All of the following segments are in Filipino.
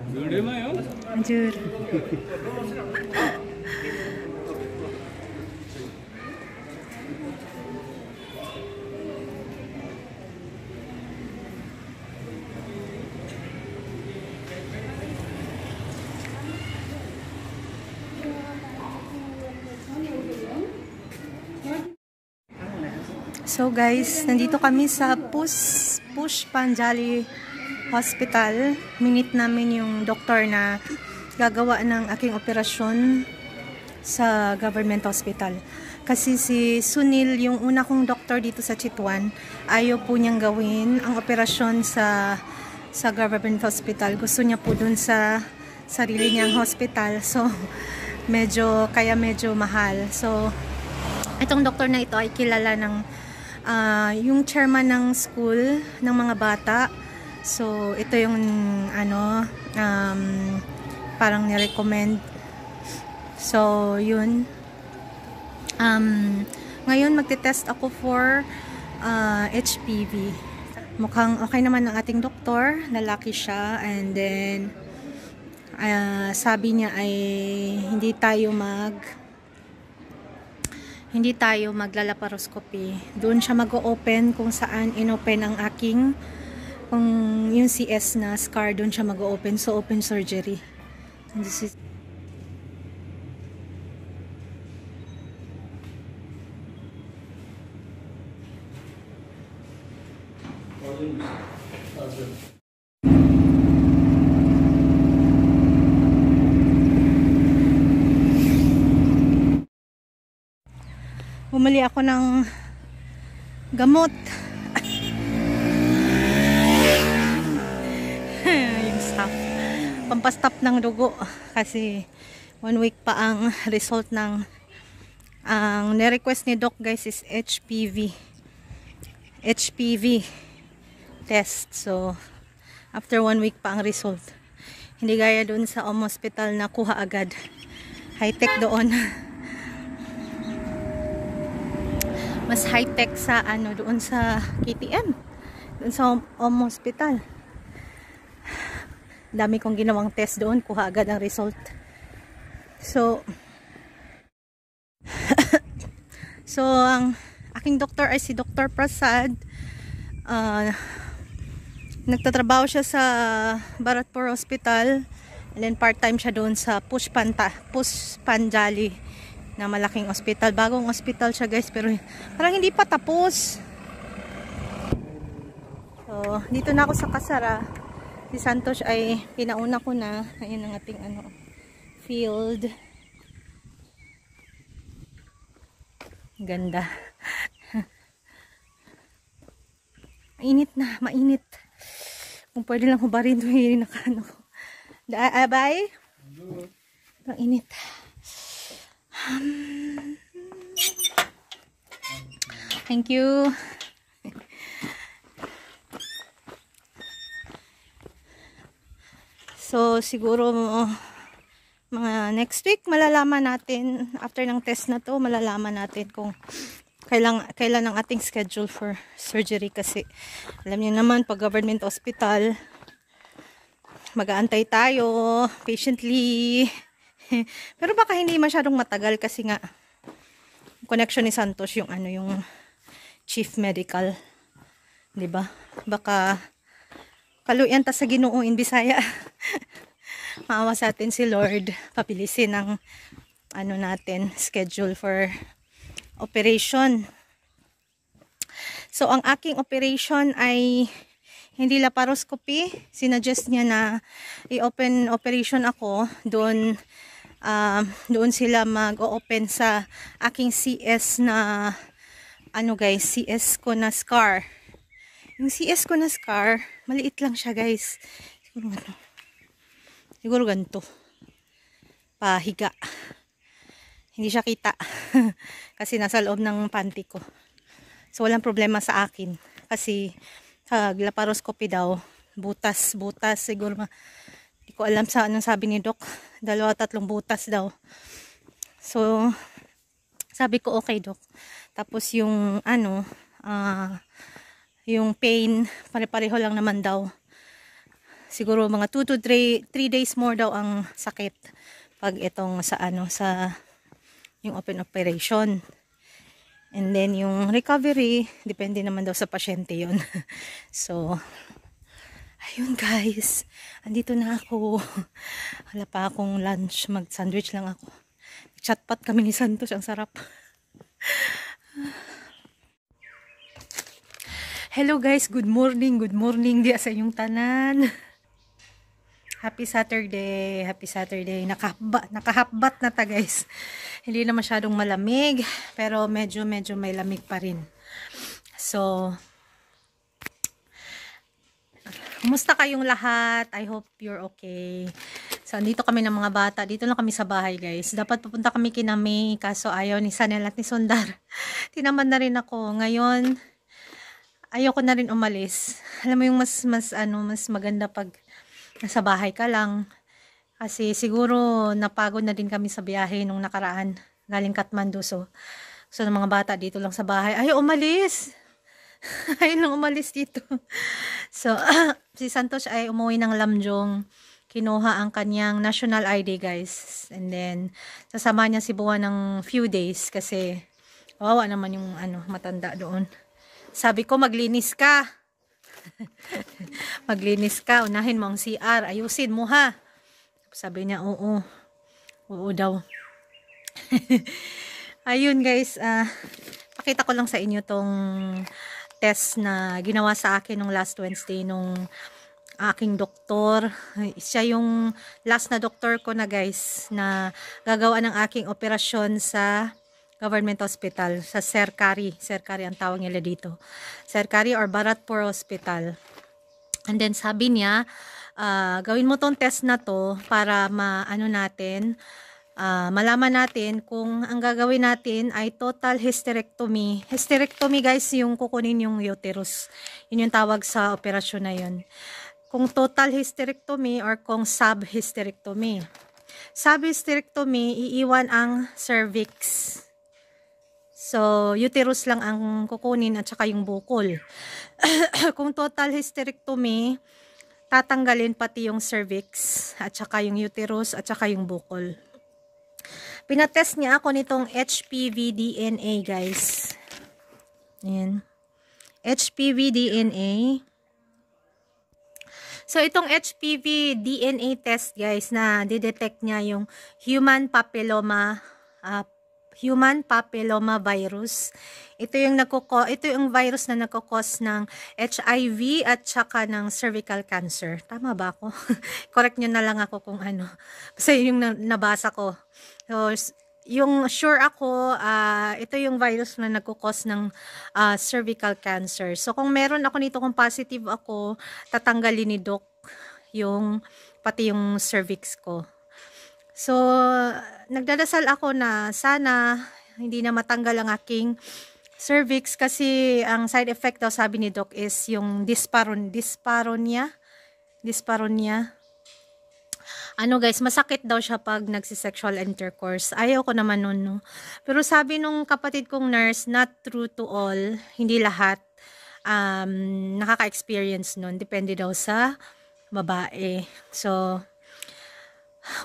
Anjur. So guys, nandito kami sa Pushpanjali Hospital. Minute namin yung doktor na gagawa ng aking operasyon sa government hospital. Kasi si Sunil, yung una kong doktor dito sa Chitwan, ayaw po niyang gawin ang operasyon sa government hospital. Gusto niya po dun sa sarili niyang hospital. So, medyo mahal. So, itong doktor na ito ay kilala ng yung chairman ng school ng mga bata. So ito yung parang ni-recommend. So yun, ngayon magte-test ako for HPV. Mukhang okay naman ng ating doktor, lalaki siya, and then sabi niya ay hindi tayo maglalaparoscopy. Doon siya mag-o-open kung saan inopen ang aking yung CS na scar, doon siya mag-o-open. So, open surgery. And this is bumili ako ng gamot. Yung stop. Pampastop ng dugo. Kasi 1 week pa ang result ng ang ni-request ni Doc guys is HPV test. So after 1 week pa ang result. Hindi gaya doon sa hospital na kuha agad. High-tech doon. Mas high-tech sa doon sa KTM, doon sa hospital. Dami kong ginawang test doon, kuha agad ang result. So so ang aking doktor ay si Dr. Prasad. Nagtatrabaho siya sa Bharatpur Hospital, and then part-time siya doon sa Pushpanjali na malaking ospital. Bagong ospital siya guys, pero parang hindi pa tapos. So, dito na ako sa Kasara. Si Santos ay pinauna ko na. Ayun ang ating field. Ganda. Mainit na, mainit. Kung pwede lang hubarin ito, hindi nakano ko. Bye? Ang init. Thank you. So siguro mga next week malalaman natin, after ng test na to, malalaman natin kung kailan ang ating schedule for surgery. Kasi alam niyo naman, pag government hospital, mag-aantay tayo patiently. Pero baka hindi masyadong matagal kasi nga connection ni Santos yung yung chief medical, 'di ba? Baka kaluyan ta sa Ginoo in Bisaya. Maawa sa atin si Lord, papilisin ang natin schedule for operation. So ang aking operation ay hindi laparoscopy. Sinuggest niya na i-open operation ako doon. Doon sila mag-o-open sa aking CS na guys, CS ko na scar. Yung CS ko na scar, maliit lang siya guys. Siguro ganito. Pahiga. Hindi siya kita. Kasi nasa loob ng panty ko. So walang problema sa akin. Kasi laparoscopy daw, butas siguro. Hindi ko alam sa anong sabi ni Doc. 2-3 butas daw. So sabi ko okay Doc. Tapos yung yung pain, pare-pareho lang naman daw. siguro mga 2 to 3 days more daw ang sakit pag itong sa sa yung open operation. And then yung recovery, depende naman daw sa pasyente yun. So, ayun guys, andito na ako. Wala pa akong lunch, mag-sandwich lang ako. Chatpat kami ni Santos, ang sarap. Hello guys, good morning di sa inyong tanan. Happy Saturday, nakahabbat na ta guys. Hindi na masyadong malamig, pero medyo may lamig pa rin. So, kumusta kayong lahat? I hope you're okay. So, andito kami ng mga bata. Dito lang kami sa bahay guys. Dapat pupunta kami kina May, kaso ayaw ni Sanel at ni Sundar. Tinamad na rin ako. Ngayon, ayoko na rin umalis. Alam mo yung mas maganda pag nasa bahay ka lang. Kasi siguro napagod na din kami sa biyahe nung nakaraan. Galing Kathmandu. So ng mga bata dito lang sa bahay. Ayaw umalis. Ayaw lang umalis dito. So, si Santos ay umuwi ng Lamjong. Kinuha ang kanyang national ID guys. And then, sasama niya si Buwan ng few days. Kasi, wawa naman yung matanda doon. Sabi ko, maglinis ka. Maglinis ka, unahin mo ang CR, ayusin mo ha. Sabi niya, oo daw. Ayun guys, pakita ko lang sa inyo tong test na ginawa sa akin nung last Wednesday nung aking doktor. Siya yung last na doktor ko na guys, na gagawa ng aking operasyon sa government hospital, sa Serkari ang tawag nila dito. Serkari or Bharatpur Hospital. And then sabi niya, gawin mo tong test na to para malaman natin kung ang gagawin natin ay total hysterectomy. Hysterectomy guys, yung kukunin yung uterus. Yun yung tawag sa operasyon na yun. Kung total hysterectomy or kung sub-hysterectomy. Sub-hysterectomy, iiwan ang cervix. So, uterus lang ang kukunin at saka yung bukol. Kung total hysterectomy, tatanggalin pati yung cervix at saka yung uterus at saka yung bukol. Pinatest niya ako nitong HPV DNA guys. Ayan. HPV DNA. So, itong HPV DNA test guys, na didetect niya yung human papilloma virus. Ito yung virus na nagko-cause ng HIV at saka ng cervical cancer. Tama ba ako? Correct nyo na lang ako kung ano. Kasi yung nabasa ko. So, yung sure ako, ito yung virus na nagko-cause ng cervical cancer. So, kung meron ako nito, kung positive ako, tatanggalin ni Doc pati yung cervix ko. So, nagdadasal ako na sana hindi na matanggal ang aking cervix kasi ang side effect daw sabi ni Doc is yung dyspareunia. Guys, masakit daw siya pag nagsisexual intercourse. Ayaw ko naman nun, no? Pero sabi nung kapatid kong nurse, not true to all, hindi lahat nakaka-experience nun. Depende daw sa babae. So,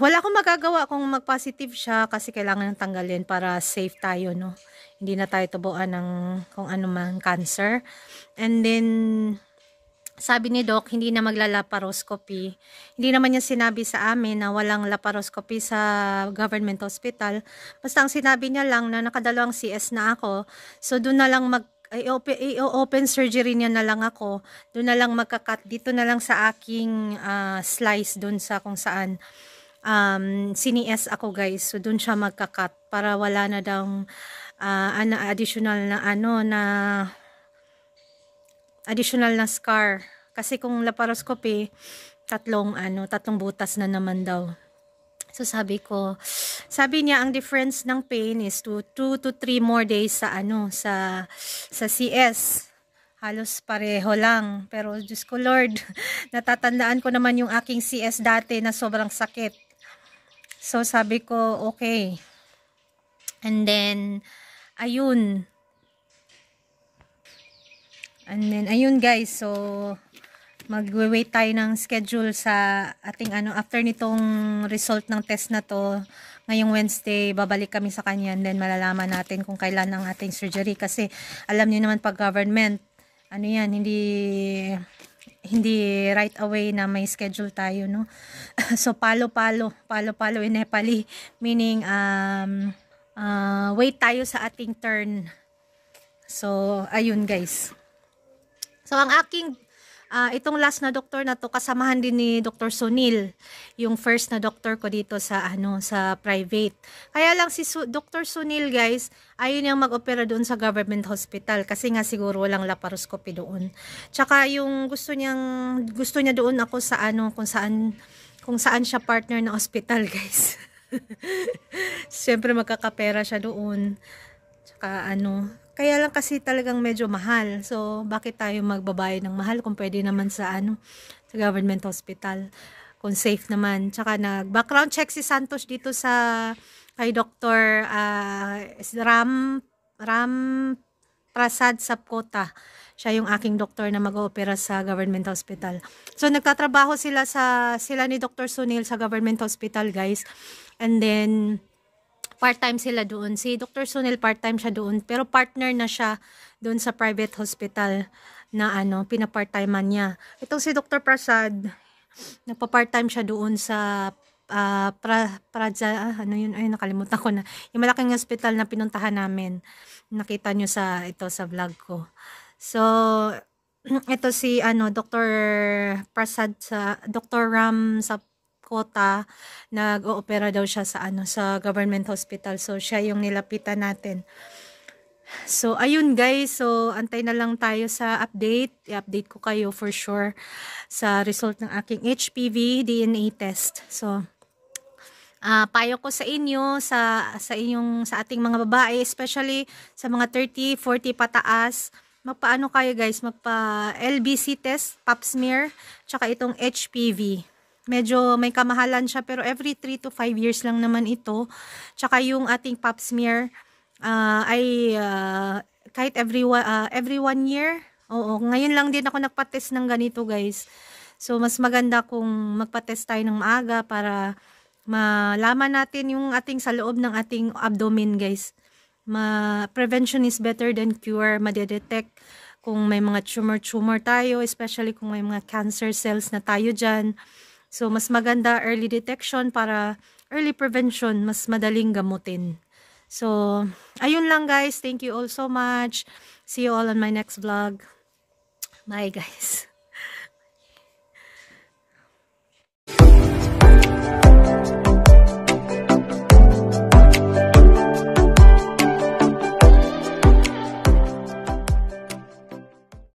wala akong magagawa kung mag-positive siya kasi kailangan ng tanggalin para safe tayo, no? Hindi na tayo tubuan ng kung ano man cancer. And then, sabi ni Doc, hindi na magla-laparoscopy. Hindi naman niya sinabi sa amin na walang laparoscopy sa government hospital. Basta ang sinabi niya lang na nakadalawang CS na ako. So, doon na lang open surgery niya na lang ako. Doon na lang magka-cut. Dito na lang sa aking slice doon sa kung saan CNS ako guys. So, dun siya magka-cut para wala na daw additional na scar. Kasi kung laparoscopy, tatlong butas na naman daw. So, sabi niya ang difference ng pain is 2 to 3 more days sa CS. Halos pareho lang. Pero, Diyos ko Lord, natatandaan ko naman yung aking CS dati na sobrang sakit. So, sabi ko, okay. And then, ayun. Ayun guys. So, magwe-wait tayo ng schedule sa ating after nitong result ng test na to. Ngayong Wednesday, babalik kami sa kanya and then malalaman natin kung kailan ang ating surgery. Kasi alam niyo naman pag government, yan, hindi right away na may schedule tayo, no? So, palo-palo in Nepali. Meaning, wait tayo sa ating turn. So, ayun guys. So, ang aking itong last na doktor na to, kasamahan din ni Dr. Sunil, yung first na doktor ko dito sa sa private. Kaya lang si Dr. Sunil guys, ayaw niyang mag-opera doon sa government hospital kasi nga siguro walang laparoscopy doon. Tsaka yung gusto niya doon ako sa kung saan siya partner na hospital guys. Siyempre magkakapera siya doon. Tsaka kaya lang kasi talagang medyo mahal. So, bakit tayo magbabayad ng mahal kung pwede naman sa sa government hospital? Kung safe naman. Tsaka nag-background check si Santos dito kay Dr. Ram Prasad Sapkota. Siya yung aking doktor na mag-oopera sa government hospital. So, nagtatrabaho sila ni Dr. Sunil sa government hospital, guys. And then, part-time sila doon. Si Dr. Sunil, part-time siya doon. Pero partner na siya doon sa private hospital na pinapart-timean niya. Itong si Dr. Prasad, nagpa-part-time siya doon sa nakalimutan ko na. Yung malaking hospital na pinuntahan namin. Nakita nyo sa vlog ko. So, ito si Dr. Prasad Dr. Ram sa Kota, nag-oopera daw siya sa government hospital. So, siya yung nilapitan natin. So, ayun guys. So, antay na lang tayo sa update. I-update ko kayo for sure sa result ng aking HPV DNA test. So, payo ko sa inyo, sa ating mga babae, especially sa mga 30, 40 pataas, magpaano kayo guys, magpa-LBC test, pap smear, tsaka itong HPV. Medyo may kamahalan siya pero every 3 to 5 years lang naman ito. Tsaka yung ating pap smear kahit every 1 year. Oo, ngayon lang din ako nagpa-test ng ganito guys. So mas maganda kung magpa-test tayo ng maaga para malaman natin yung sa loob ng ating abdomen guys. Prevention is better than cure. Madedetect kung may mga tumor tayo, especially kung may mga cancer cells na tayo dyan. So, mas maganda early detection para early prevention, mas madaling gamutin. So, ayun lang guys. Thank you all so much. See you all on my next vlog. Bye guys.